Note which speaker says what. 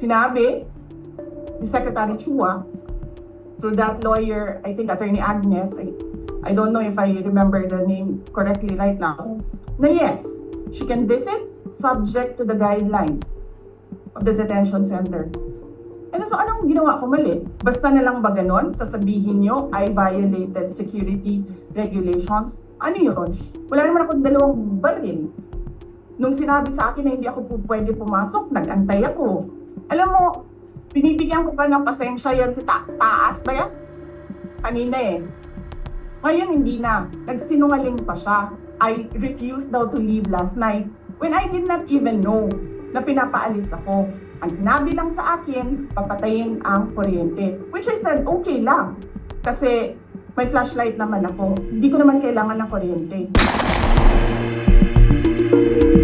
Speaker 1: Sinabi ni Secretary Chua, through that lawyer, I think Attorney Agnes, I don't know if I remember the name correctly right now, na yes, she can visit subject to the guidelines of the detention center. And so anong ginawa ko mali? Basta na lang ba ganon? Sasabihin nyo, I violated security regulations? Ano yun? Wala naman akong dalawang baril. Nung sinabi sa akin na hindi ako pwede pumasok, nag-antay ako. Alam mo, binibigyan ko pa ng pasensya yan si Taas ba yan? Kanina eh. Ngayon hindi na. Nagsinungaling pa siya. I refused daw to leave last night when I did not even know na pinapaalis ako. Ang sinabi lang sa akin, papatayin ang kuryente. Which I said, okay lang. Kasi may flashlight naman ako. Hindi ko naman kailangan ng kuryente.